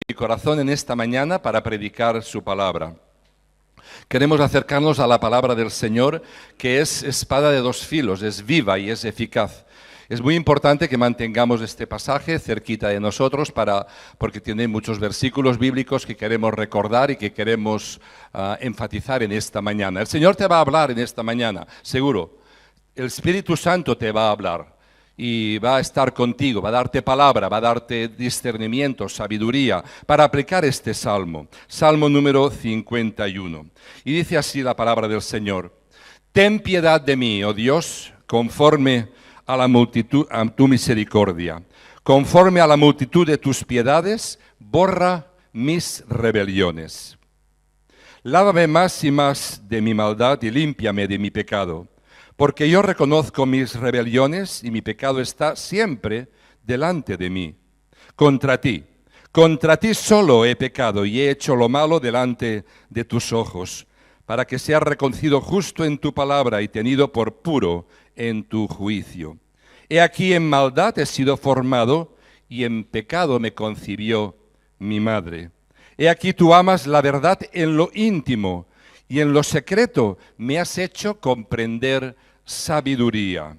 mi corazón en esta mañana para predicar su palabra. Queremos acercarnos a la palabra del Señor, que es espada de dos filos, es viva y es eficaz. Es muy importante que mantengamos este pasaje cerquita de nosotros porque tiene muchos versículos bíblicos que queremos recordar y que queremos enfatizar en esta mañana. El Señor te va a hablar en esta mañana, seguro. El Espíritu Santo te va a hablar y va a estar contigo, va a darte palabra, va a darte discernimiento, sabiduría, para aplicar este salmo. Salmo número 51. Y dice así la palabra del Señor: Ten piedad de mí, oh Dios, conforme a la multitud, a tu misericordia. Conforme a la multitud de tus piedades, borra mis rebeliones. Lávame más y más de mi maldad y límpiame de mi pecado. Porque yo reconozco mis rebeliones y mi pecado está siempre delante de mí. Contra ti solo he pecado y he hecho lo malo delante de tus ojos, para que sea reconocido justo en tu palabra y tenido por puro en tu juicio. He aquí en maldad he sido formado y en pecado me concibió mi madre. He aquí tú amas la verdad en lo íntimo y en lo secreto me has hecho comprender sabiduría.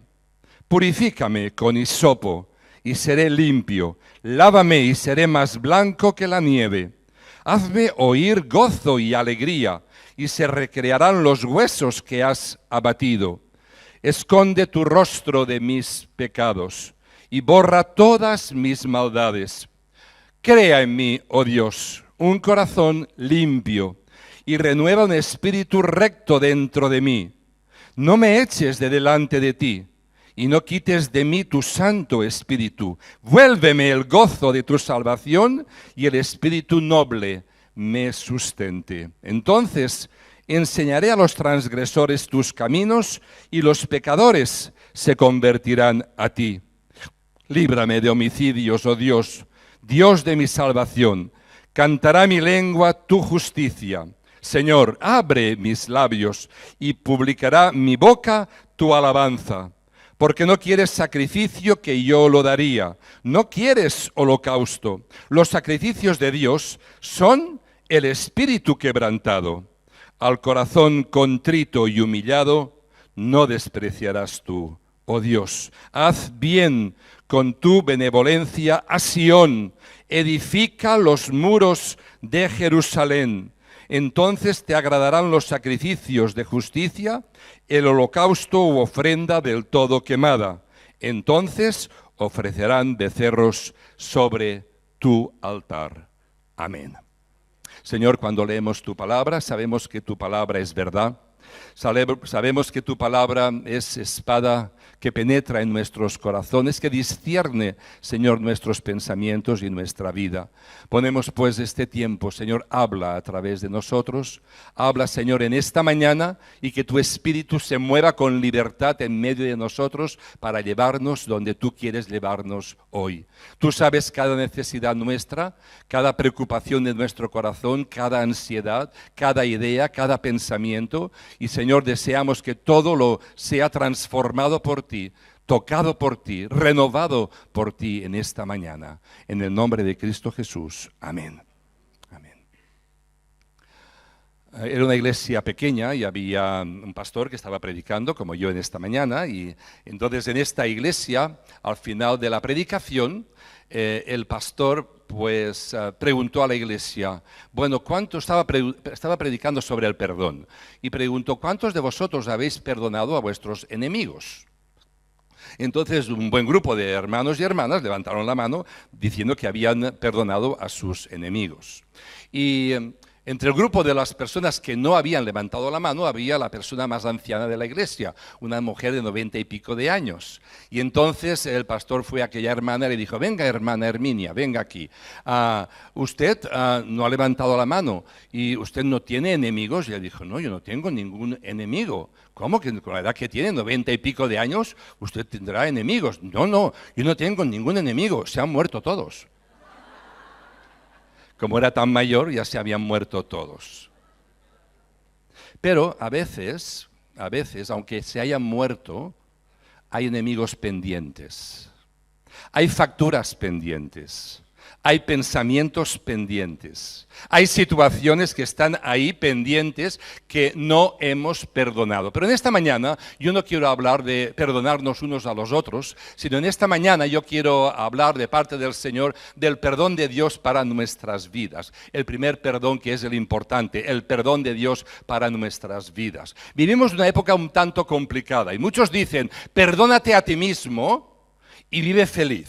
Purifícame con hisopo y seré limpio. Lávame y seré más blanco que la nieve. Hazme oír gozo y alegría y se recrearán los huesos que has abatido. Esconde tu rostro de mis pecados y borra todas mis maldades. Crea en mí, oh Dios, un corazón limpio y renueva un espíritu recto dentro de mí. No me eches de delante de ti y no quites de mí tu Santo Espíritu. Vuélveme el gozo de tu salvación y el espíritu noble me sustente. Entonces enseñaré a los transgresores tus caminos y los pecadores se convertirán a ti. Líbrame de homicidios, oh Dios, Dios de mi salvación. Cantará mi lengua tu justicia. Señor, abre mis labios y publicará mi boca tu alabanza. Porque no quieres sacrificio que yo lo daría. No quieres holocausto. Los sacrificios de Dios son el espíritu quebrantado. Al corazón contrito y humillado no despreciarás tú, oh Dios. Haz bien con tu benevolencia a Sión. Edifica los muros de Jerusalén. Entonces te agradarán los sacrificios de justicia, el holocausto u ofrenda del todo quemada. Entonces ofrecerán becerros sobre tu altar. Amén. Señor, cuando leemos tu palabra, sabemos que tu palabra es verdad. Sabemos que tu palabra es espada que penetra en nuestros corazones, que discierne, Señor, nuestros pensamientos y nuestra vida. Ponemos pues este tiempo, Señor, habla a través de nosotros, habla, Señor, en esta mañana y que tu Espíritu se mueva con libertad en medio de nosotros para llevarnos donde tú quieres llevarnos hoy. Tú sabes cada necesidad nuestra, cada preocupación de nuestro corazón, cada ansiedad, cada idea, cada pensamiento. Y Señor, deseamos que todo lo sea transformado por ti, tocado por ti, renovado por ti en esta mañana. En el nombre de Cristo Jesús. Amén. Amén. Era una iglesia pequeña y había un pastor que estaba predicando, como yo en esta mañana, y entonces en esta iglesia, al final de la predicación, el pastor preguntó a la iglesia, bueno, estaba predicando sobre el perdón, y preguntó, ¿cuántos de vosotros habéis perdonado a vuestros enemigos? Entonces un buen grupo de hermanos y hermanas levantaron la mano diciendo que habían perdonado a sus enemigos. Y entre el grupo de las personas que no habían levantado la mano había la persona más anciana de la iglesia, una mujer de 90 y pico de años. Y entonces el pastor fue a aquella hermana y le dijo, venga hermana Herminia, venga aquí. Usted no ha levantado la mano y usted no tiene enemigos. Y ella dijo, no, yo no tengo ningún enemigo. ¿Cómo que con la edad que tiene, 90 y pico de años, usted tendrá enemigos? No, yo no tengo ningún enemigo, se han muerto todos. Como era tan mayor, ya se habían muerto todos. Pero a veces, aunque se hayan muerto, hay enemigos pendientes. Hay facturas pendientes. hay pensamientos pendientes. Hay situaciones que están ahí pendientes que no hemos perdonado. Pero en esta mañana yo no quiero hablar de perdonarnos unos a los otros, sino en esta mañana yo quiero hablar de parte del Señor del perdón de Dios para nuestras vidas. El primer perdón, que es el importante, el perdón de Dios para nuestras vidas. Vivimos una época un tanto complicada y muchos dicen, perdónate a ti mismo y vive feliz.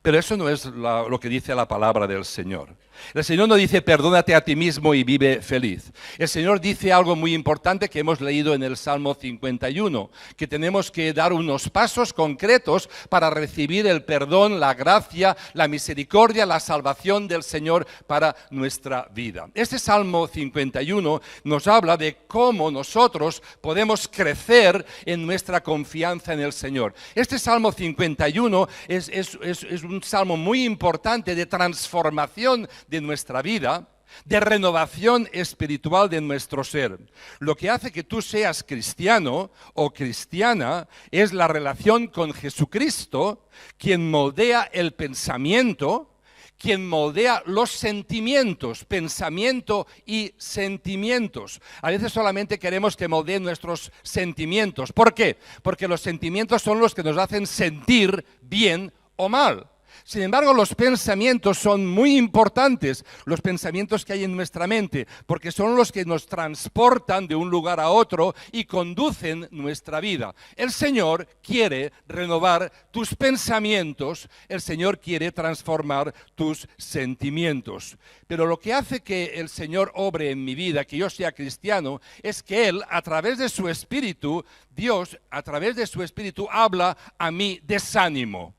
Pero eso no es lo que dice la palabra del Señor. El Señor no dice perdónate a ti mismo y vive feliz. El Señor dice algo muy importante que hemos leído en el Salmo 51, que tenemos que dar unos pasos concretos para recibir el perdón, la gracia, la misericordia, la salvación del Señor para nuestra vida. Este Salmo 51 nos habla de cómo nosotros podemos crecer en nuestra confianza en el Señor. Este Salmo 51 es un salmo muy importante de transformación de nuestra vida, de renovación espiritual de nuestro ser. Lo que hace que tú seas cristiano o cristiana es la relación con Jesucristo, quien moldea el pensamiento, quien moldea los sentimientos, pensamiento y sentimientos. A veces solamente queremos que moldeen nuestros sentimientos. ¿Por qué? Porque los sentimientos son los que nos hacen sentir bien o mal. Sin embargo, los pensamientos son muy importantes, los pensamientos que hay en nuestra mente, porque son los que nos transportan de un lugar a otro y conducen nuestra vida. El Señor quiere renovar tus pensamientos, el Señor quiere transformar tus sentimientos. Pero lo que hace que el Señor obre en mi vida, que yo sea cristiano, es que Él, a través de su Espíritu, Dios, a través de su Espíritu, habla a mi desánimo.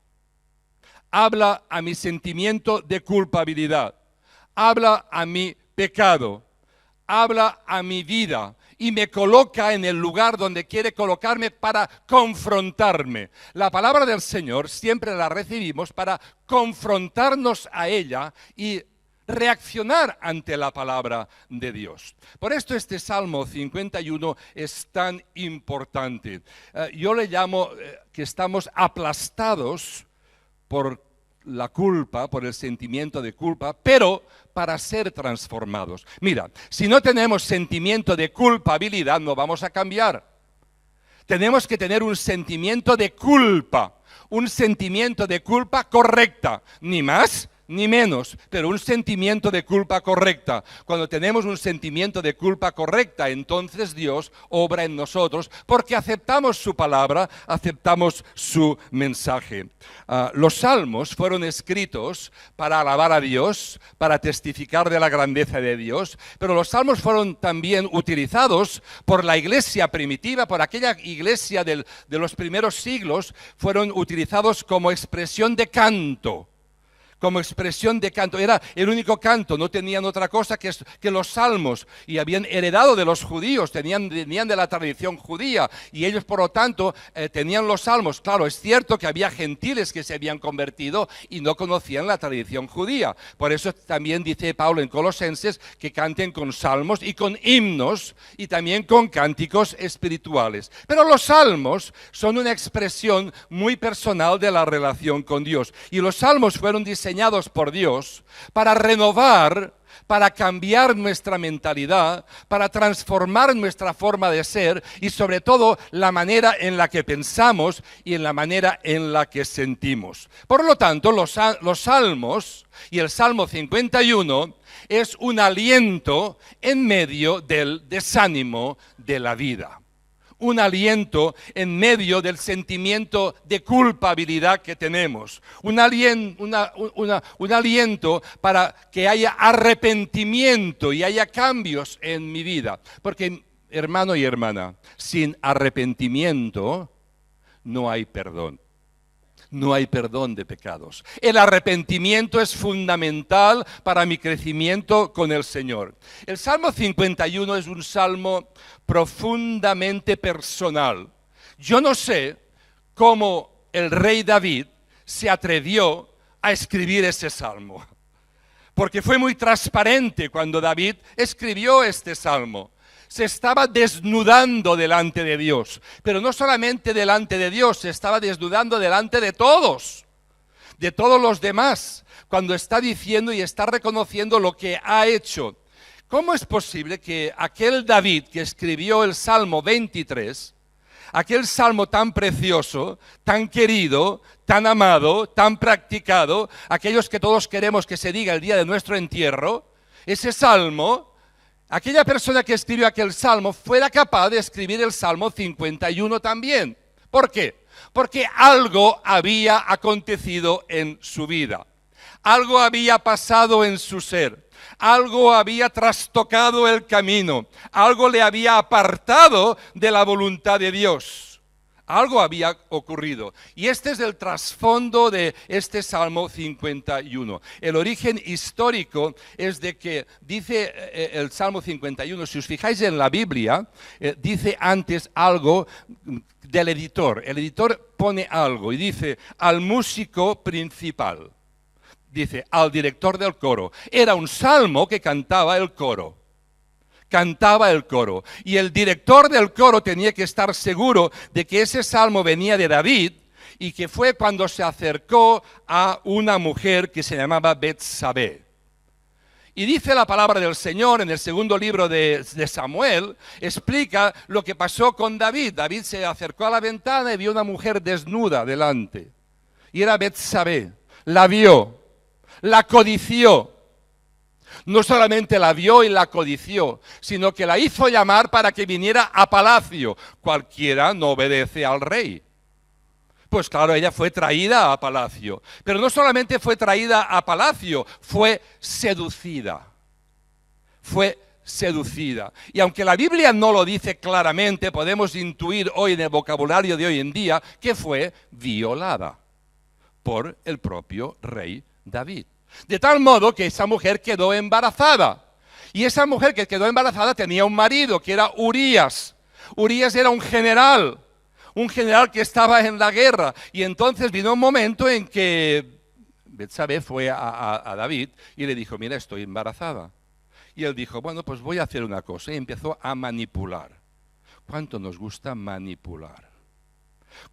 Habla a mi sentimiento de culpabilidad, habla a mi pecado, habla a mi vida y me coloca en el lugar donde quiere colocarme para confrontarme. La palabra del Señor siempre la recibimos para confrontarnos a ella y reaccionar ante la palabra de Dios. Por esto este Salmo 51 es tan importante. Yo le llamo que estamos aplastados por la culpa, por el sentimiento de culpa, pero para ser transformados. Mira, si no tenemos sentimiento de culpabilidad, no vamos a cambiar. Tenemos que tener un sentimiento de culpa correcta, ni más ni menos, pero un sentimiento de culpa correcta. Cuando tenemos un sentimiento de culpa correcta, entonces Dios obra en nosotros porque aceptamos su palabra, aceptamos su mensaje. Los salmos fueron escritos para alabar a Dios, para testificar de la grandeza de Dios, pero los salmos fueron también utilizados por la iglesia primitiva, por aquella iglesia de los primeros siglos, fueron utilizados como expresión de canto. Era el único canto, no tenían otra cosa que los salmos, y habían heredado de los judíos, venían de la tradición judía, y ellos por lo tanto tenían los salmos. Claro, es cierto que había gentiles que se habían convertido y no conocían la tradición judía. Por eso también dice Pablo en Colosenses que canten con salmos y con himnos y también con cánticos espirituales. Pero los salmos son una expresión muy personal de la relación con Dios, y los salmos fueron diseñados por Dios para renovar, para cambiar nuestra mentalidad, para transformar nuestra forma de ser y sobre todo la manera en la que pensamos y en la manera en la que sentimos. Por lo tanto, los salmos y el Salmo 51 es un aliento en medio del desánimo de la vida. Un aliento en medio del sentimiento de culpabilidad que tenemos. Un aliento para que haya arrepentimiento y haya cambios en mi vida. Porque, hermano y hermana, sin arrepentimiento no hay perdón. No hay perdón de pecados. El arrepentimiento es fundamental para mi crecimiento con el Señor. El Salmo 51 es un salmo profundamente personal. Yo no sé cómo el rey David se atrevió a escribir ese salmo, porque fue muy transparente cuando David escribió este salmo. Se estaba desnudando delante de Dios, pero no solamente delante de Dios, se estaba desnudando delante de todos los demás, cuando está diciendo y está reconociendo lo que ha hecho. ¿Cómo es posible que aquel David que escribió el Salmo 23, aquel salmo tan precioso, tan querido, tan amado, tan practicado, aquellos que todos queremos que se diga el día de nuestro entierro, ese salmo, aquella persona que escribió aquel salmo fuera capaz de escribir el Salmo 51 también? ¿Por qué? Porque algo había acontecido en su vida, algo había pasado en su ser, algo había trastocado el camino, algo le había apartado de la voluntad de Dios. Algo había ocurrido. Y este es el trasfondo de este Salmo 51. El origen histórico es de que dice el Salmo 51, si os fijáis en la Biblia, dice antes algo del editor. El editor pone algo y dice al músico principal. Dice al director del coro. Era un salmo que cantaba el coro. Cantaba el coro. Y el director del coro tenía que estar seguro de que ese salmo venía de David y que fue cuando se acercó a una mujer que se llamaba Betsabé. Y dice la palabra del Señor en el segundo libro de Samuel, explica lo que pasó con David. David se acercó a la ventana y vio una mujer desnuda delante. Y era Betsabé. La vio, la codició. No solamente la vio y la codició, sino que la hizo llamar para que viniera a palacio. Cualquiera no obedece al rey. Pues claro, ella fue traída a palacio. Pero no solamente fue traída a palacio, fue seducida. Fue seducida. Y aunque la Biblia no lo dice claramente, podemos intuir hoy en el vocabulario de hoy en día que fue violada por el propio rey David. De tal modo que esa mujer quedó embarazada. Y esa mujer que quedó embarazada tenía un marido que era Urías. Urías era un general que estaba en la guerra. Y entonces vino un momento en que Betsabé fue a David y le dijo, mira, estoy embarazada. Y él dijo, bueno, pues voy a hacer una cosa. Y empezó a manipular. ¿Cuánto nos gusta manipular?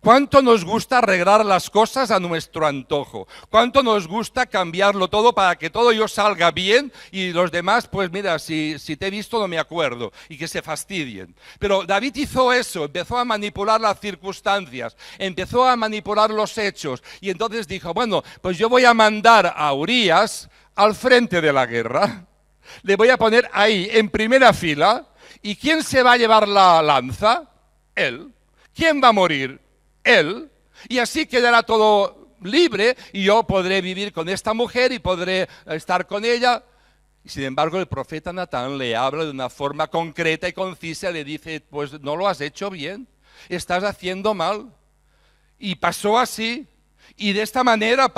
¿Cuánto nos gusta arreglar las cosas a nuestro antojo? ¿Cuánto nos gusta cambiarlo todo para que todo yo salga bien y los demás, pues mira, si te he visto no me acuerdo y que se fastidien? Pero David hizo eso, empezó a manipular las circunstancias, empezó a manipular los hechos y entonces dijo, bueno, pues yo voy a mandar a Urías al frente de la guerra, le voy a poner ahí en primera fila y ¿quién se va a llevar la lanza? Él. ¿Quién va a morir? Él, y así quedará todo libre y yo podré vivir con esta mujer y podré estar con ella. Y sin embargo el profeta Natán le habla de una forma concreta y concisa, le dice, pues no lo has hecho bien, estás haciendo mal. Y pasó así, y de esta manera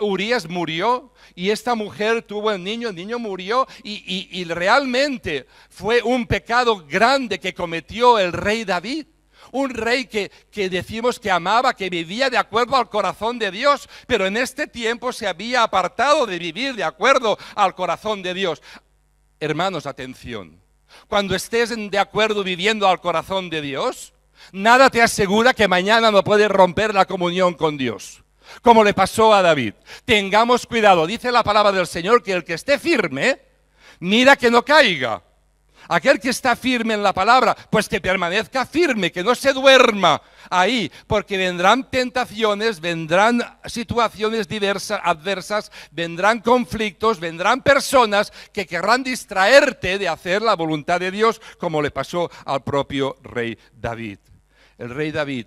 Urías murió, y esta mujer tuvo el niño murió, y realmente fue un pecado grande que cometió el rey David. Un rey que decimos que amaba, que vivía de acuerdo al corazón de Dios, pero en este tiempo se había apartado de vivir de acuerdo al corazón de Dios. Hermanos, atención. Cuando estés de acuerdo viviendo al corazón de Dios, nada te asegura que mañana no puedes romper la comunión con Dios, como le pasó a David. Tengamos cuidado, dice la palabra del Señor, que el que esté firme, mira que no caiga. Aquel que está firme en la palabra, pues que permanezca firme, que no se duerma ahí, porque vendrán tentaciones, vendrán situaciones adversas, vendrán conflictos, vendrán personas que querrán distraerte de hacer la voluntad de Dios, como le pasó al propio rey David. El rey David,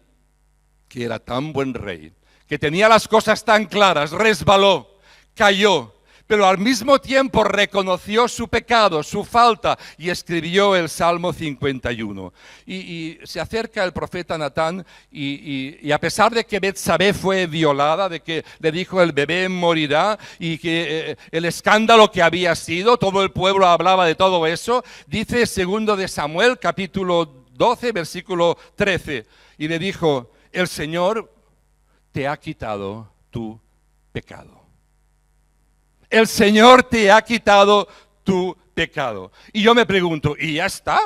que era tan buen rey, que tenía las cosas tan claras, resbaló, cayó, pero al mismo tiempo reconoció su pecado, su falta, y escribió el Salmo 51. Y se acerca el profeta Natán, y a pesar de que Betsabé fue violada, de que le dijo el bebé morirá, y que el escándalo que había sido, todo el pueblo hablaba de todo eso, dice segundo de Samuel, capítulo 12, versículo 13, y le dijo, el Señor te ha quitado tu pecado. El Señor te ha quitado tu pecado. Y yo me pregunto, ¿y ya está?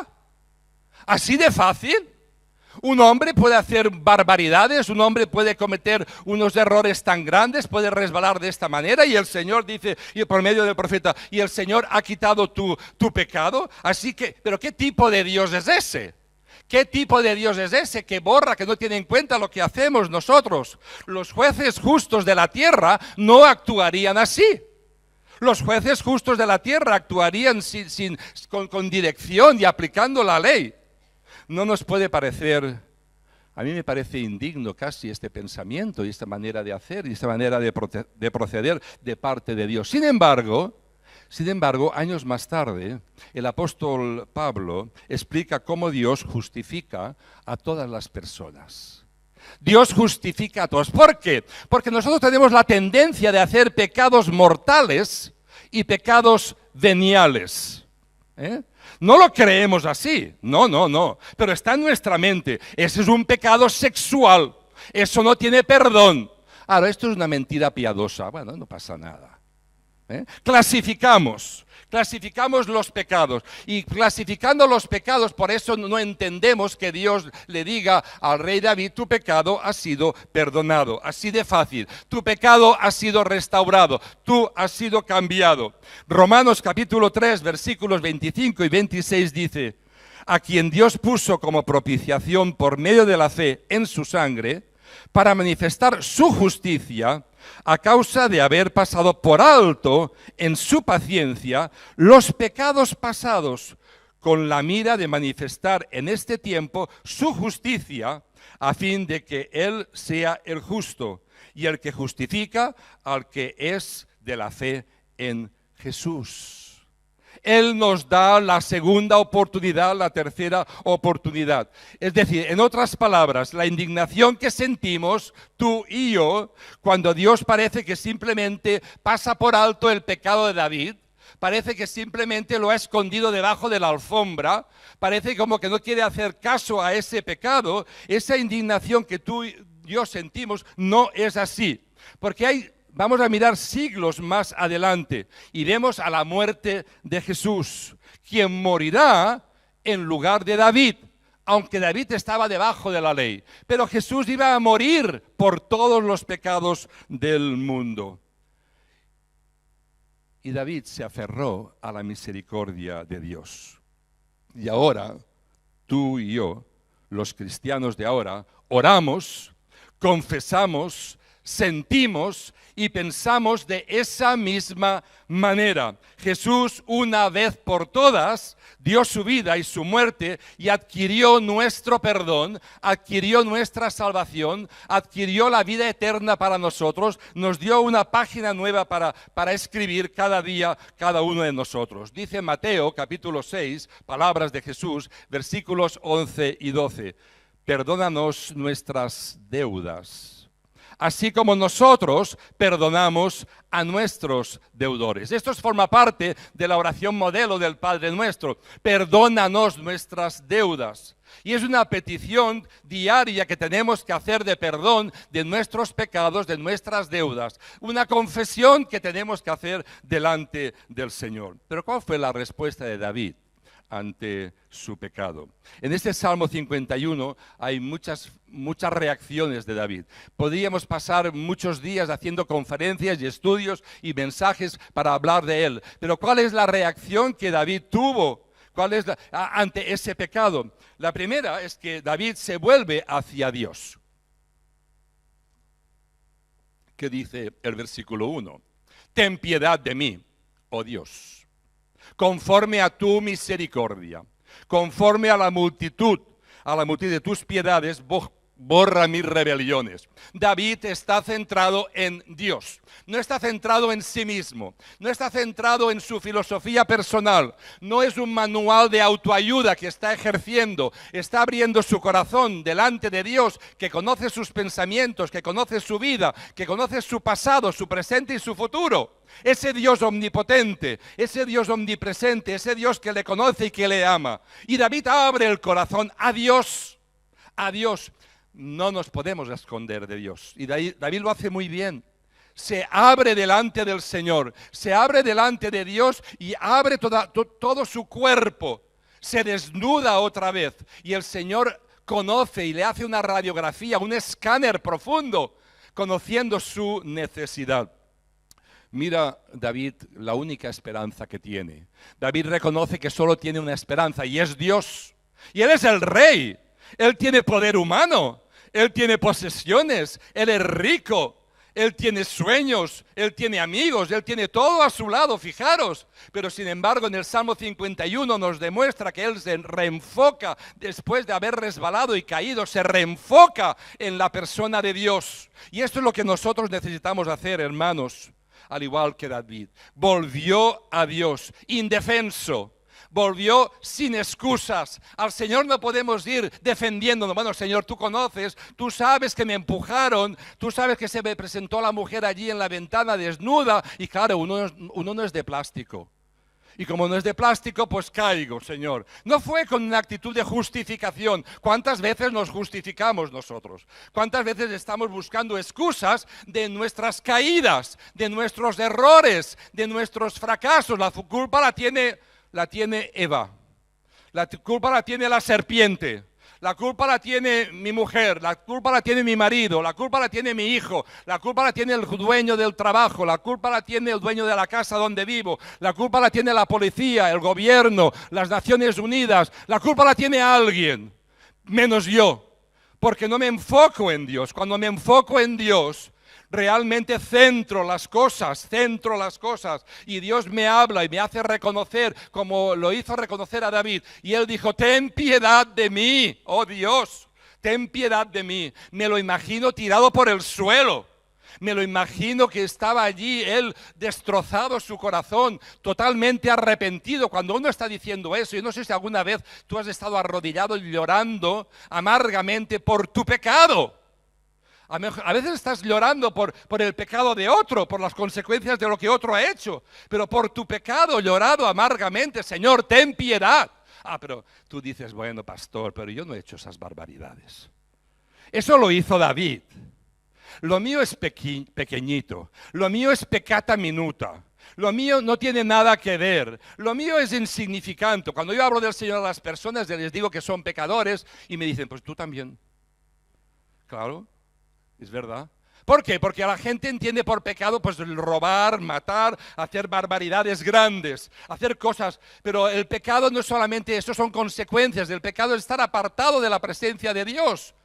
¿Así de fácil? Un hombre puede hacer barbaridades, un hombre puede cometer unos errores tan grandes, puede resbalar de esta manera y el Señor dice, y por medio del profeta, y el Señor ha quitado tu pecado. Así que, ¿pero qué tipo de Dios es ese? ¿Qué tipo de Dios es ese que borra, que no tiene en cuenta lo que hacemos nosotros? Los jueces justos de la tierra no actuarían así. Los jueces justos de la tierra actuarían con dirección y aplicando la ley. No nos puede parecer, a mí me parece indigno casi este pensamiento y esta manera de hacer y esta manera de proceder de parte de Dios. Sin embargo, años más tarde, el apóstol Pablo explica cómo Dios justifica a todas las personas. Dios justifica a todos. ¿Por qué? Porque nosotros tenemos la tendencia de hacer pecados mortales y pecados veniales. No lo creemos así, no, pero está en nuestra mente. Ese es un pecado sexual, eso no tiene perdón. Ahora, esto es una mentira piadosa, bueno, no pasa nada. Clasificamos los pecados y clasificando los pecados, por eso no entendemos que Dios le diga al rey David, tu pecado ha sido perdonado, así de fácil, tu pecado ha sido restaurado, tú has sido cambiado. Romanos capítulo 3, versículos 25 y 26 dice, a quien Dios puso como propiciación por medio de la fe en su sangre, para manifestar su justicia, a causa de haber pasado por alto en su paciencia los pecados pasados, con la mira de manifestar en este tiempo su justicia, a fin de que Él sea el justo y el que justifica al que es de la fe en Jesús. Él nos da la segunda oportunidad, la tercera oportunidad. Es decir, en otras palabras, la indignación que sentimos tú y yo, cuando Dios parece que simplemente pasa por alto el pecado de David, parece que simplemente lo ha escondido debajo de la alfombra, parece como que no quiere hacer caso a ese pecado, esa indignación que tú y yo sentimos no es así. Porque vamos a mirar siglos más adelante y vemos a la muerte de Jesús, quien morirá en lugar de David, aunque David estaba debajo de la ley. Pero Jesús iba a morir por todos los pecados del mundo. Y David se aferró a la misericordia de Dios. Y ahora, tú y yo, los cristianos de ahora, oramos, confesamos, sentimos y pensamos de esa misma manera. Jesús, una vez por todas, dio su vida y su muerte y adquirió nuestro perdón, adquirió nuestra salvación, adquirió la vida eterna para nosotros, nos dio una página nueva para escribir cada día cada uno de nosotros. Dice Mateo capítulo 6, palabras de Jesús, versículos 11 y 12. Perdónanos nuestras deudas, así como nosotros perdonamos a nuestros deudores. Esto forma parte de la oración modelo del Padre Nuestro. Perdónanos nuestras deudas. Y es una petición diaria que tenemos que hacer de perdón de nuestros pecados, de nuestras deudas. Una confesión que tenemos que hacer delante del Señor. Pero ¿cuál fue la respuesta de David ante su pecado? En este Salmo 51 hay muchas reacciones de David. Podríamos pasar muchos días haciendo conferencias y estudios y mensajes para hablar de él. Pero ¿cuál es la reacción que David tuvo? ¿Cuál es ante ese pecado? La primera es que David se vuelve hacia Dios. ¿Qué dice el versículo 1? Ten piedad de mí, oh Dios, conforme a tu misericordia, conforme a la multitud de tus piedades, borra mis rebeliones. David está centrado en Dios, no está centrado en sí mismo, no está centrado en su filosofía personal, no es un manual de autoayuda que está ejerciendo, está abriendo su corazón delante de Dios, que conoce sus pensamientos, que conoce su vida, que conoce su pasado, su presente y su futuro. Ese Dios omnipotente, ese Dios omnipresente, ese Dios que le conoce y que le ama. Y David abre el corazón a Dios, a Dios. No nos podemos esconder de Dios. Y David lo hace muy bien. Se abre delante del Señor, se abre delante de Dios y abre todo su cuerpo. Se desnuda otra vez. Y el Señor conoce y le hace una radiografía, un escáner profundo, conociendo su necesidad. Mira, David, la única esperanza que tiene. David reconoce que solo tiene una esperanza y es Dios. Y Él es el rey. Él tiene poder humano. Él tiene posesiones. Él es rico. Él tiene sueños. Él tiene amigos. Él tiene todo a su lado, fijaros. Pero sin embargo, en el Salmo 51 nos demuestra que Él se reenfoca después de haber resbalado y caído. Se reenfoca en la persona de Dios. Y esto es lo que nosotros necesitamos hacer, hermanos. Al igual que David, volvió a Dios, indefenso, volvió sin excusas. Al Señor no podemos ir defendiéndonos. Bueno, Señor, tú conoces, tú sabes que me empujaron, tú sabes que se me presentó la mujer allí en la ventana desnuda, y claro, uno no es de plástico. Y como no es de plástico, pues caigo, Señor. No fue con una actitud de justificación. ¿Cuántas veces nos justificamos nosotros? ¿Cuántas veces estamos buscando excusas de nuestras caídas, de nuestros errores, de nuestros fracasos? La culpa la tiene Eva. La culpa la tiene la serpiente. La culpa la tiene mi mujer, la culpa la tiene mi marido, la culpa la tiene mi hijo, la culpa la tiene el dueño del trabajo, la culpa la tiene el dueño de la casa donde vivo, la culpa la tiene la policía, el gobierno, las Naciones Unidas, la culpa la tiene alguien, menos yo, porque no me enfoco en Dios. Cuando me enfoco en Dios, realmente centro las cosas, y Dios me habla y me hace reconocer, como lo hizo reconocer a David, y él dijo: ten piedad de mí, oh Dios, ten piedad de mí. Me lo imagino tirado por el suelo, me lo imagino que estaba allí él destrozado, su corazón totalmente arrepentido. Cuando uno está diciendo eso, yo no sé si alguna vez tú has estado arrodillado y llorando amargamente por tu pecado. A veces estás llorando por el pecado de otro, por las consecuencias de lo que otro ha hecho, pero por tu pecado llorado amargamente: Señor, ten piedad. Pero tú dices: bueno, pastor, pero yo no he hecho esas barbaridades. Eso lo hizo David. Lo mío es pequeñito, lo mío es peccata minuta. Lo mío no tiene nada que ver, lo mío es insignificante. Cuando yo hablo del Señor a las personas, les digo que son pecadores y me dicen: pues tú también. Claro. Es verdad. ¿Por qué? Porque la gente entiende por pecado pues el robar, matar, hacer barbaridades grandes, hacer cosas. Pero el pecado no es solamente eso, son consecuencias. El pecado es estar apartado de la presencia de Dios,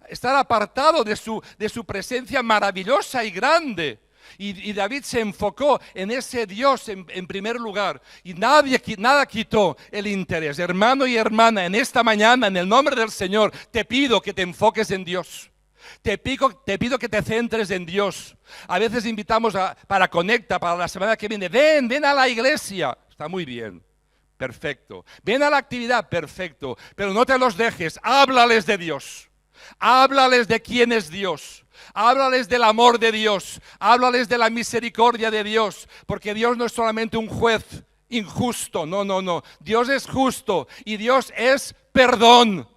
estar apartado de su presencia maravillosa y grande. Y David se enfocó en ese Dios en primer lugar, y nada quitó el interés. Hermano y hermana, en esta mañana, en el nombre del Señor, te pido que te enfoques en Dios. Te pido que te centres en Dios. A veces invitamos para Conecta, para la semana que viene: ven a la iglesia. Está muy bien, perfecto. Ven a la actividad, perfecto. Pero no te los dejes, háblales de Dios. Háblales de quién es Dios. Háblales del amor de Dios. Háblales de la misericordia de Dios. Porque Dios no es solamente un juez injusto, no. Dios es justo, y Dios es perdón,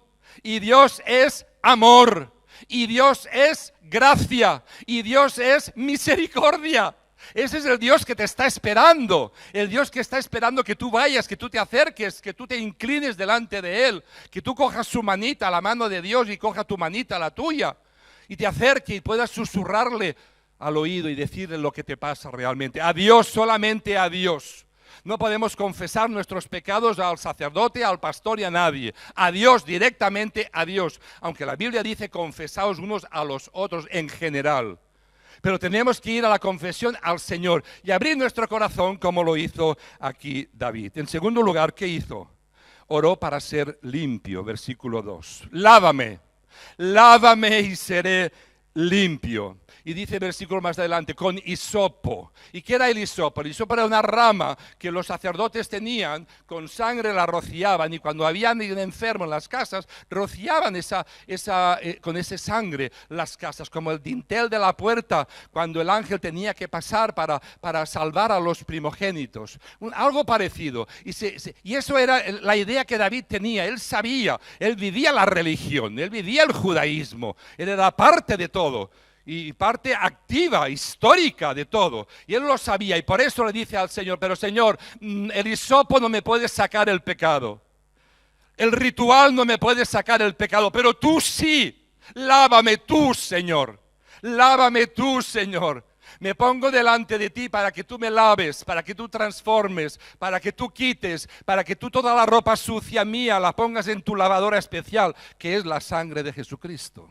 y Dios es amor, y Dios es gracia, y Dios es misericordia. Ese es el Dios que te está esperando, el Dios que está esperando que tú vayas, que tú te acerques, que tú te inclines delante de Él, que tú cojas su manita, la mano de Dios, y coja tu manita, la tuya, y te acerque y puedas susurrarle al oído y decirle lo que te pasa realmente. A Dios, solamente a Dios. No podemos confesar nuestros pecados al sacerdote, al pastor y a nadie. A Dios, directamente a Dios. Aunque la Biblia dice: confesaos unos a los otros en general. Pero tenemos que ir a la confesión al Señor y abrir nuestro corazón, como lo hizo aquí David. En segundo lugar, ¿qué hizo? Oró para ser limpio, versículo 2. Lávame y seré limpio. Y dice el versículo más adelante: con hisopo. ¿Y qué era el hisopo? El hisopo era una rama que los sacerdotes tenían, con sangre la rociaban, y cuando había un enfermo en las casas, rociaban con esa sangre las casas, como el dintel de la puerta cuando el ángel tenía que pasar para salvar a los primogénitos. Algo parecido. Y eso era la idea que David tenía. Él sabía, él vivía la religión, él vivía el judaísmo, él era parte de todo. Y parte activa, histórica de todo. Y él lo sabía, y por eso le dice al Señor: pero Señor, el hisopo no me puede sacar el pecado. El ritual no me puede sacar el pecado, pero tú sí. Lávame tú, Señor. Lávame tú, Señor. Me pongo delante de ti para que tú me laves, para que tú transformes, para que tú quites, para que tú toda la ropa sucia mía la pongas en tu lavadora especial, que es la sangre de Jesucristo.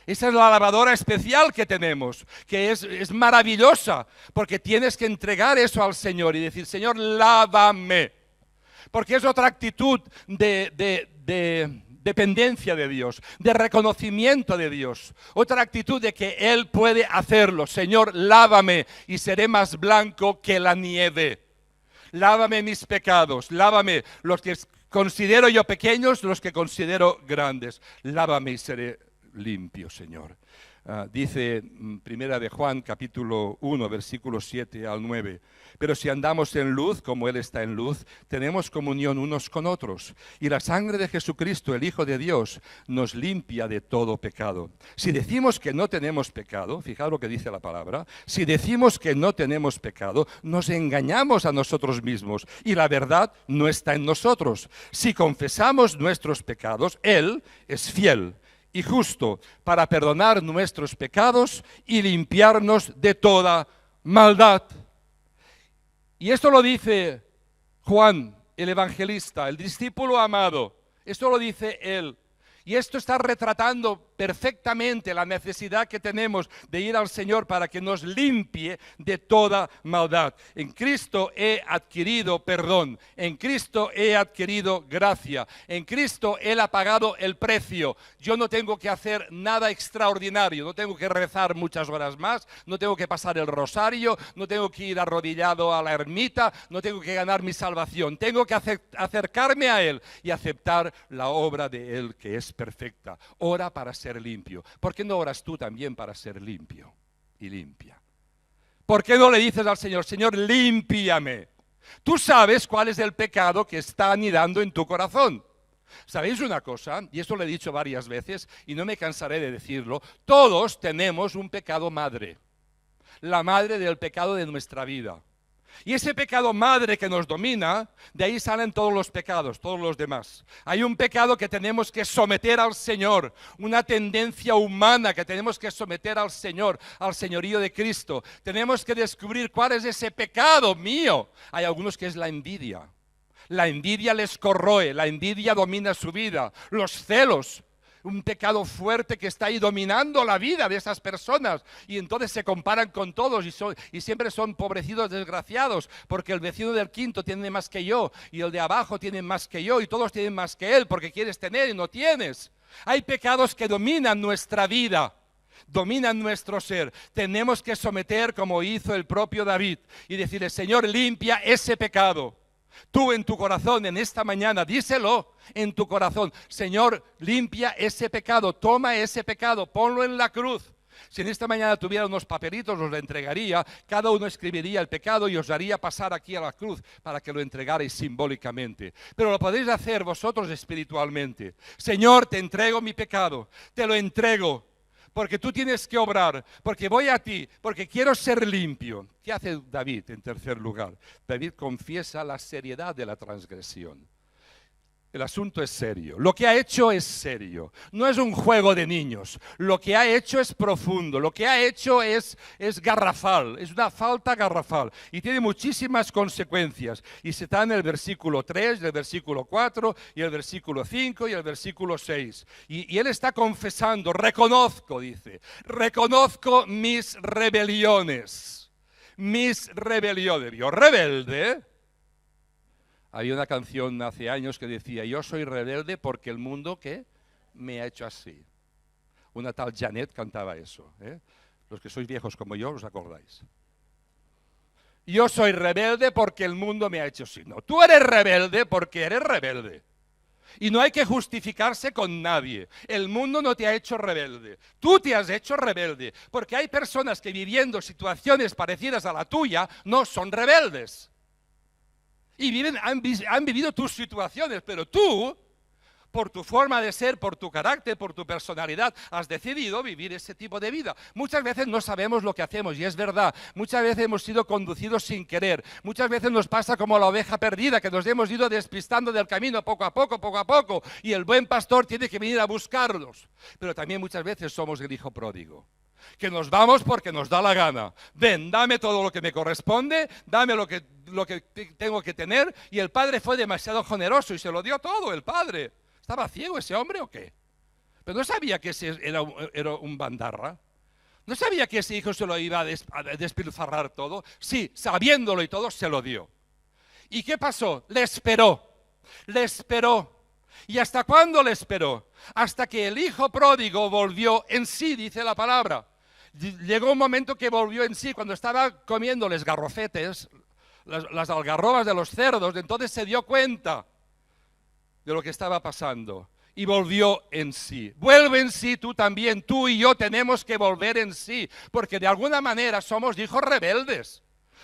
Esa es la lavadora especial que tenemos, que es maravillosa, porque tienes que entregar eso al Señor y decir, Señor, lávame. Porque es otra actitud de dependencia de Dios, de reconocimiento de Dios. Otra actitud de que Él puede hacerlo. Señor, lávame y seré más blanco que la nieve. Lávame mis pecados, lávame los que considero yo pequeños, los que considero grandes. Lávame y seré limpio, Señor. Dice Primera de Juan, capítulo 1, versículos 7 al 9. Pero si andamos en luz, como Él está en luz, tenemos comunión unos con otros. Y la sangre de Jesucristo, el Hijo de Dios, nos limpia de todo pecado. Si decimos que no tenemos pecado, fijaos lo que dice la palabra, si decimos que no tenemos pecado, nos engañamos a nosotros mismos y la verdad no está en nosotros. Si confesamos nuestros pecados, Él es fiel y justo para perdonar nuestros pecados y limpiarnos de toda maldad. Y esto lo dice Juan, el evangelista, el discípulo amado. Esto lo dice él. Y esto está retratando perfectamente la necesidad que tenemos de ir al Señor para que nos limpie de toda maldad. En Cristo he adquirido perdón, en Cristo he adquirido gracia, en Cristo Él ha pagado el precio. Yo no tengo que hacer nada extraordinario, no tengo que rezar muchas horas más, no tengo que pasar el rosario, no tengo que ir arrodillado a la ermita, no tengo que ganar mi salvación. Tengo que acercarme a Él y aceptar la obra de Él que es perfecta. Ora para ser limpio. ¿Por qué no oras tú también para ser limpio y limpia? ¿Por qué no le dices al Señor, Señor, límpiame? Tú sabes cuál es el pecado que está anidando en tu corazón. ¿Sabéis una cosa? Y esto lo he dicho varias veces y no me cansaré de decirlo. Todos tenemos un pecado madre. La madre del pecado de nuestra vida. Y ese pecado madre que nos domina, de ahí salen todos los pecados, todos los demás. Hay un pecado que tenemos que someter al Señor, una tendencia humana que tenemos que someter al Señor, al señorío de Cristo. Tenemos que descubrir cuál es ese pecado mío. Hay algunos que es la envidia. La envidia les corroe, la envidia domina su vida, los celos. Un pecado fuerte que está ahí dominando la vida de esas personas y entonces se comparan con todos y siempre son pobrecitos desgraciados porque el vecino del quinto tiene más que yo y el de abajo tiene más que yo y todos tienen más que él porque quieres tener y no tienes. Hay pecados que dominan nuestra vida, dominan nuestro ser. Tenemos que someter como hizo el propio David y decirle, Señor, limpia ese pecado. Tú en tu corazón, en esta mañana, díselo en tu corazón. Señor, limpia ese pecado, toma ese pecado, ponlo en la cruz. Si en esta mañana tuviera unos papelitos, os lo entregaría, cada uno escribiría el pecado y os haría pasar aquí a la cruz para que lo entregarais simbólicamente. Pero lo podéis hacer vosotros espiritualmente. Señor, te entrego mi pecado, te lo entrego. Porque tú tienes que obrar, porque voy a ti, porque quiero ser limpio. ¿Qué hace David en tercer lugar? David confiesa la seriedad de la transgresión. El asunto es serio. Lo que ha hecho es serio. No es un juego de niños. Lo que ha hecho es profundo. Lo que ha hecho es garrafal. Es una falta garrafal. Y tiene muchísimas consecuencias. Y se está en el versículo 3, el versículo 4, y el versículo 5 y el versículo 6. Y él está confesando, reconozco, dice, reconozco mis rebeliones. Mis rebeliones. Yo rebelde, Había una canción hace años que decía, yo soy rebelde porque el mundo, ¿qué? Me ha hecho así. Una tal Janet cantaba eso. Los que sois viejos como yo, os acordáis. Yo soy rebelde porque el mundo me ha hecho así. No, tú eres rebelde porque eres rebelde. Y no hay que justificarse con nadie. El mundo no te ha hecho rebelde. Tú te has hecho rebelde. Porque hay personas que viviendo situaciones parecidas a la tuya no son rebeldes. Y han vivido tus situaciones, pero tú, Por tu forma de ser, por tu carácter, por tu personalidad, has decidido vivir ese tipo de vida. Muchas veces no sabemos lo que hacemos, y es verdad. Muchas veces hemos sido conducidos sin querer. Muchas veces nos pasa como la oveja perdida, que nos hemos ido despistando del camino poco a poco, y el buen pastor tiene que venir a buscarnos. Pero también muchas veces somos el hijo pródigo, que nos vamos porque nos da la gana. Ven, dame todo lo que me corresponde, dame lo que tengo que tener, y el padre fue demasiado generoso y se lo dio todo, el padre. ¿Estaba ciego ese hombre o qué? Pero no sabía que ese era un bandarra. No sabía que ese hijo se lo iba a despilfarrar todo. Sí, sabiéndolo y todo, se lo dio. ¿Y qué pasó? Le esperó. Le esperó. ¿Y hasta cuándo le esperó? Hasta que el hijo pródigo volvió en sí, dice la palabra. Llegó un momento que volvió en sí, cuando estaba comiendo los garrofetes, las algarrobas de los cerdos, entonces se dio cuenta de lo que estaba pasando y volvió en sí. Vuelve en sí tú también, tú y yo tenemos que volver en sí, porque de alguna manera somos hijos rebeldes.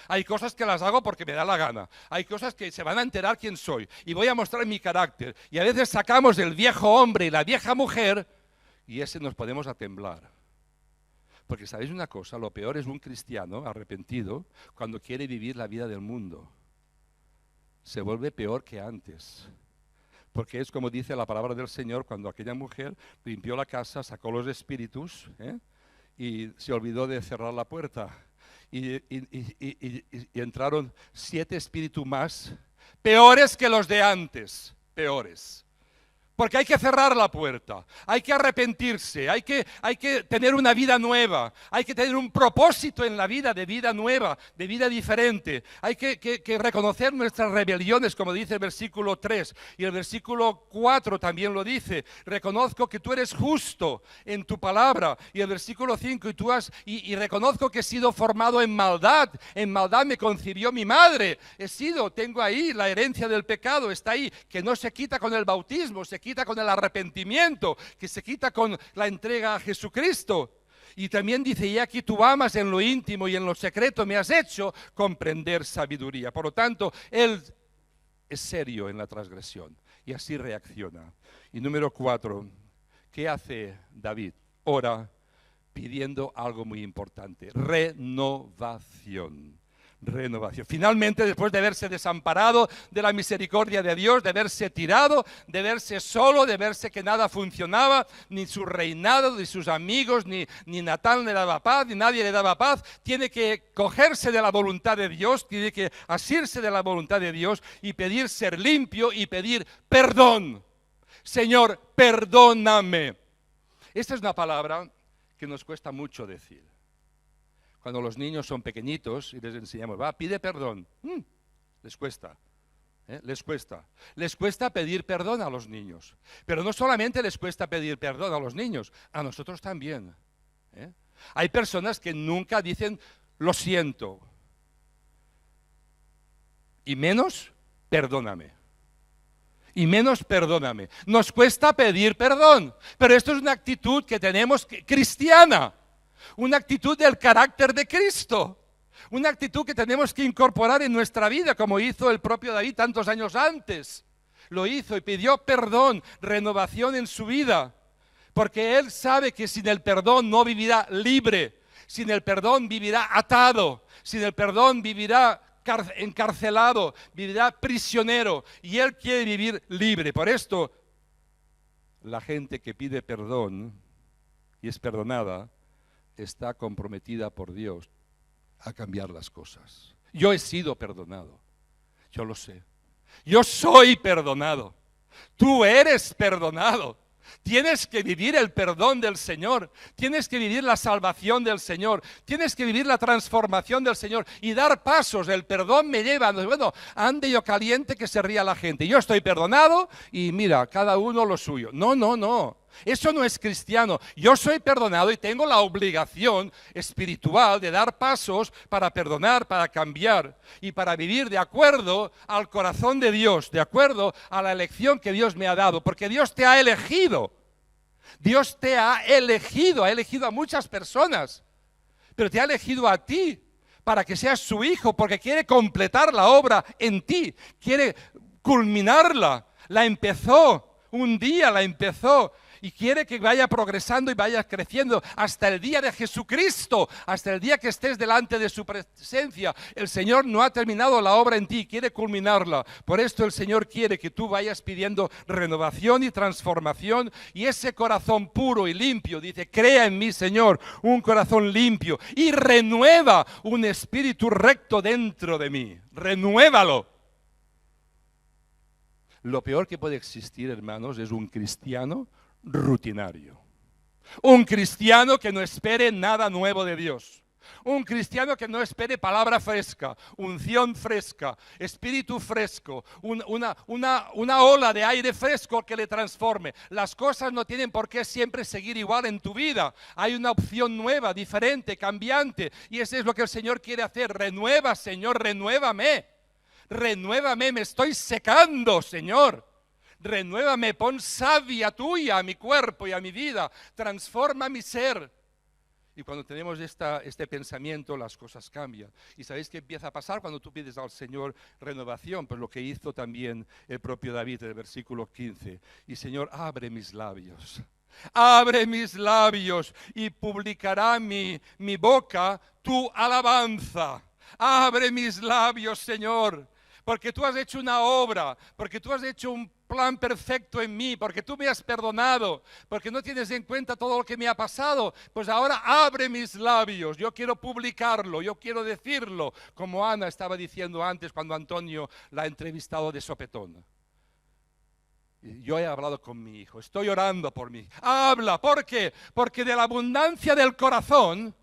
Hay cosas que las hago porque me da la gana, hay cosas que se van a enterar quién soy y voy a mostrar mi carácter, y a veces sacamos el viejo hombre y la vieja mujer y ese nos podemos atemblar. Porque sabéis una cosa, lo peor es un cristiano arrepentido cuando quiere vivir la vida del mundo. Se vuelve peor que antes. Porque es como dice la palabra del Señor, cuando aquella mujer limpió la casa, sacó los espíritus y se olvidó de cerrar la puerta. Y entraron 7 espíritus más, peores que los de antes, peores. Porque hay que cerrar la puerta, hay que arrepentirse, hay que tener una vida nueva, hay que tener un propósito en la vida, de vida nueva, de vida diferente. Hay que reconocer nuestras rebeliones, como dice el versículo 3, y el versículo 4 también lo dice. Reconozco que tú eres justo en tu palabra, y el versículo 5, y reconozco que he sido formado en maldad me concibió mi madre, tengo ahí la herencia del pecado, está ahí, que no se quita con el bautismo, se quita con el arrepentimiento, que se quita con la entrega a Jesucristo. Y también dice, y aquí tú amas en lo íntimo y en lo secreto, me has hecho comprender sabiduría. Por lo tanto, él es serio en la transgresión y así reacciona. Y número 4, ¿qué hace David? Ora pidiendo algo muy importante, renovación. Renovación. Finalmente, después de haberse desamparado de la misericordia de Dios, de haberse tirado, de verse solo, de verse que nada funcionaba, ni su reinado, ni sus amigos, ni Natán le daba paz, ni nadie le daba paz, tiene que cogerse de la voluntad de Dios, tiene que asirse de la voluntad de Dios y pedir ser limpio y pedir perdón. Señor, perdóname. Esta es una palabra que nos cuesta mucho decir. Cuando los niños son pequeñitos y les enseñamos, pide perdón, les cuesta, les cuesta. Les cuesta pedir perdón a los niños. Pero no solamente les cuesta pedir perdón a los niños, a nosotros también. Hay personas que nunca dicen, lo siento, y menos, perdóname. Y menos, perdóname. Nos cuesta pedir perdón, pero esto es una actitud que tenemos cristiana. Una actitud del carácter de Cristo, una actitud que tenemos que incorporar en nuestra vida, como hizo el propio David tantos años antes. Lo hizo y pidió perdón, renovación en su vida, porque él sabe que sin el perdón no vivirá libre, sin el perdón vivirá atado, sin el perdón vivirá encarcelado, vivirá prisionero, y él quiere vivir libre. Por esto, la gente que pide perdón y es perdonada, está comprometida por Dios a cambiar las cosas. Yo he sido perdonado, yo lo sé. Yo soy perdonado, tú eres perdonado. Tienes que vivir el perdón del Señor, tienes que vivir la salvación del Señor, tienes que vivir la transformación del Señor y dar pasos. El perdón me lleva, bueno, ande yo caliente que se ría la gente. Yo estoy perdonado y mira, cada uno lo suyo. No. Eso no es cristiano. Yo soy perdonado y tengo la obligación espiritual de dar pasos para perdonar, para cambiar y para vivir de acuerdo al corazón de Dios, de acuerdo a la elección que Dios me ha dado, porque Dios te ha elegido. Dios te ha elegido a muchas personas, pero te ha elegido a ti para que seas su hijo, porque quiere completar la obra en ti, quiere culminarla. La empezó un día la empezó y quiere que vaya progresando y vaya creciendo hasta el día de Jesucristo, hasta el día que estés delante de su presencia. El Señor no ha terminado la obra en ti, quiere culminarla. Por esto el Señor quiere que tú vayas pidiendo renovación y transformación, y ese corazón puro y limpio, dice, crea en mí, Señor, un corazón limpio y renueva un espíritu recto dentro de mí. Renuévalo. Lo peor que puede existir, hermanos, es un cristiano rutinario. Un cristiano que no espere nada nuevo de Dios. Un cristiano que no espere palabra fresca, unción fresca, espíritu fresco, una ola de aire fresco que le transforme. Las cosas no tienen por qué siempre seguir igual en tu vida. Hay una opción nueva, diferente, cambiante. Y eso es lo que el Señor quiere hacer. Renueva, Señor, renuévame. Renuévame, me estoy secando, Señor. Renuévame, pon savia tuya a mi cuerpo y a mi vida. Transforma mi ser. Y cuando tenemos este pensamiento, las cosas cambian. ¿Y sabéis qué empieza a pasar cuando tú pides al Señor renovación? Pues lo que hizo también el propio David en el versículo 15. Y Señor, abre mis labios. Abre mis labios y publicará mi boca tu alabanza. Abre mis labios, Señor, porque tú has hecho una obra, porque tú has hecho un plan perfecto en mí, porque tú me has perdonado, porque no tienes en cuenta todo lo que me ha pasado. Pues ahora abre mis labios, yo quiero publicarlo, yo quiero decirlo, como Ana estaba diciendo antes cuando Antonio la ha entrevistado de sopetón. Yo he hablado con mi hijo, estoy orando por mí. Habla, ¿por qué? Porque de la abundancia del corazón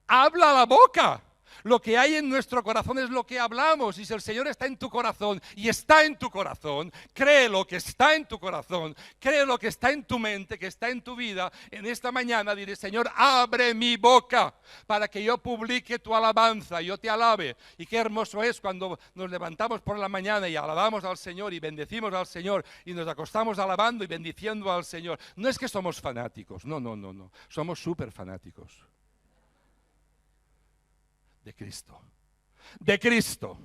habla la boca. Lo que hay en nuestro corazón es lo que hablamos. Y si el Señor está en tu corazón y está en tu corazón, cree lo que está en tu corazón, cree lo que está en tu mente, que está en tu vida. En esta mañana diré, Señor, abre mi boca para que yo publique tu alabanza, yo te alabe. Y qué hermoso es cuando nos levantamos por la mañana y alabamos al Señor y bendecimos al Señor y nos acostamos alabando y bendiciendo al Señor. No es que somos fanáticos, no. Somos súper fanáticos. De Cristo,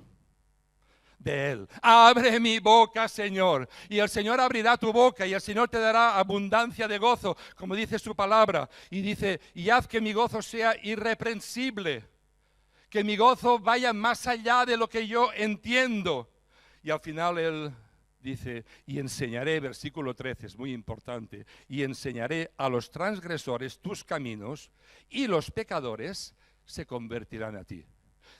de Él. Abre mi boca, Señor, y el Señor abrirá tu boca y el Señor te dará abundancia de gozo, como dice su palabra, y dice, y haz que mi gozo sea irreprensible, que mi gozo vaya más allá de lo que yo entiendo. Y al final Él dice, y enseñaré, versículo 13, es muy importante, y enseñaré a los transgresores tus caminos y los pecadores se convertirán a ti.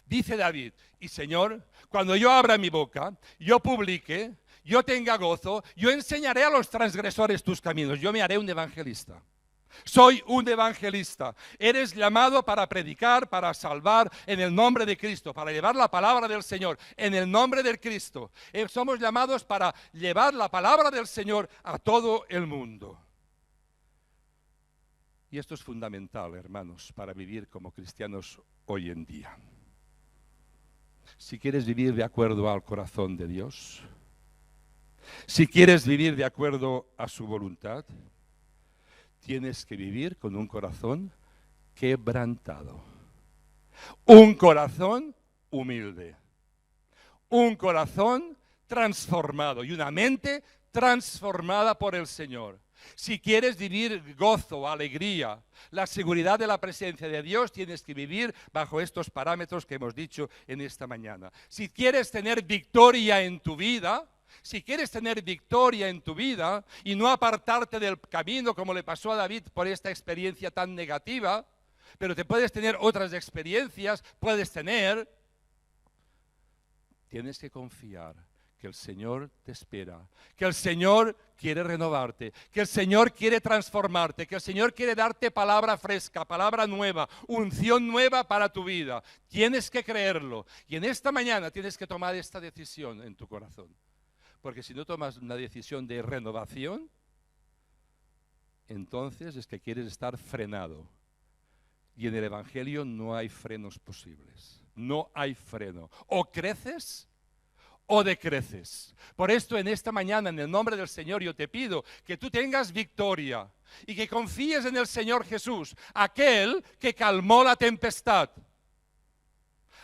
Dice David, y Señor, cuando yo abra mi boca, yo publique, yo tenga gozo, yo enseñaré a los transgresores tus caminos, yo me haré un evangelista. Soy un evangelista. Eres llamado para predicar, para salvar en el nombre de Cristo, para llevar la palabra del Señor en el nombre del Cristo. Somos llamados para llevar la palabra del Señor a todo el mundo. Y esto es fundamental, hermanos, para vivir como cristianos hoy en día. Si quieres vivir de acuerdo al corazón de Dios, si quieres vivir de acuerdo a su voluntad, tienes que vivir con un corazón quebrantado, un corazón humilde, un corazón transformado y una mente transformada por el Señor. Si quieres vivir gozo, alegría, la seguridad de la presencia de Dios, tienes que vivir bajo estos parámetros que hemos dicho en esta mañana. Si quieres tener victoria en tu vida, y no apartarte del camino como le pasó a David por esta experiencia tan negativa, pero te puedes tener otras experiencias, tienes que confiar que el Señor te espera, que el Señor quiere renovarte, que el Señor quiere transformarte, que el Señor quiere darte palabra fresca, palabra nueva, unción nueva para tu vida. Tienes que creerlo. Y en esta mañana tienes que tomar esta decisión en tu corazón. Porque si no tomas una decisión de renovación, entonces es que quieres estar frenado. Y en el Evangelio no hay frenos posibles. No hay freno. O creces o decreces. Por esto en esta mañana, en el nombre del Señor, yo te pido que tú tengas victoria y que confíes en el Señor Jesús, aquel que calmó la tempestad,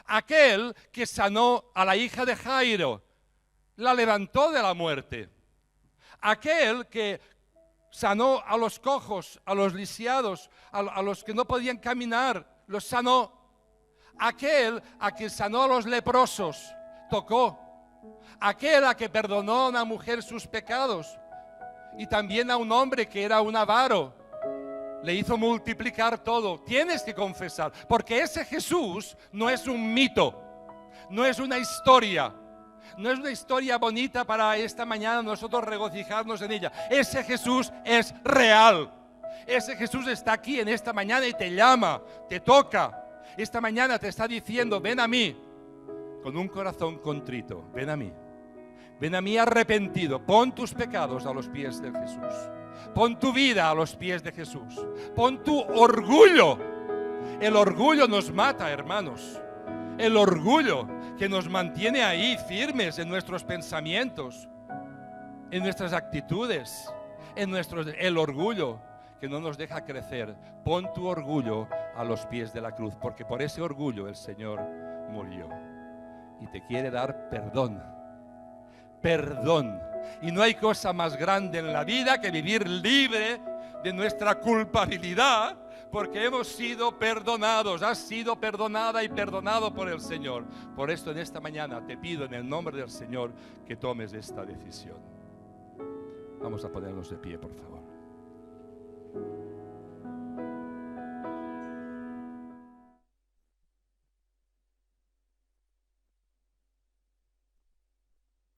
aquel que sanó a la hija de Jairo, la levantó de la muerte, Aquel que sanó a los cojos, a los lisiados, a los que no podían caminar, los sanó. Aquel a quien sanó a los leprosos, tocó. Aquel a que perdonó a una mujer sus pecados. Y también a un hombre que era un avaro, le hizo multiplicar todo. Tienes que confesar, porque ese Jesús no es un mito, no es una historia. No es una historia bonita para esta mañana nosotros regocijarnos en ella. Ese Jesús es real. Ese Jesús está aquí en esta mañana y te llama, te toca. Esta mañana te está diciendo, ven a mí, con un corazón contrito, ven a mí. Ven a mí arrepentido, pon tus pecados a los pies de Jesús. Pon tu vida a los pies de Jesús. Pon tu orgullo. El orgullo nos mata, hermanos. El orgullo que nos mantiene ahí firmes en nuestros pensamientos, en nuestras actitudes, el orgullo que no nos deja crecer. Pon tu orgullo a los pies de la cruz, porque por ese orgullo el Señor murió y te quiere dar perdón. Perdón. Y no hay cosa más grande en la vida que vivir libre de nuestra culpabilidad, porque hemos sido perdonados. Has sido perdonada y perdonado por el Señor. Por esto en esta mañana te pido en el nombre del Señor que tomes esta decisión. Vamos a ponernos de pie, por favor.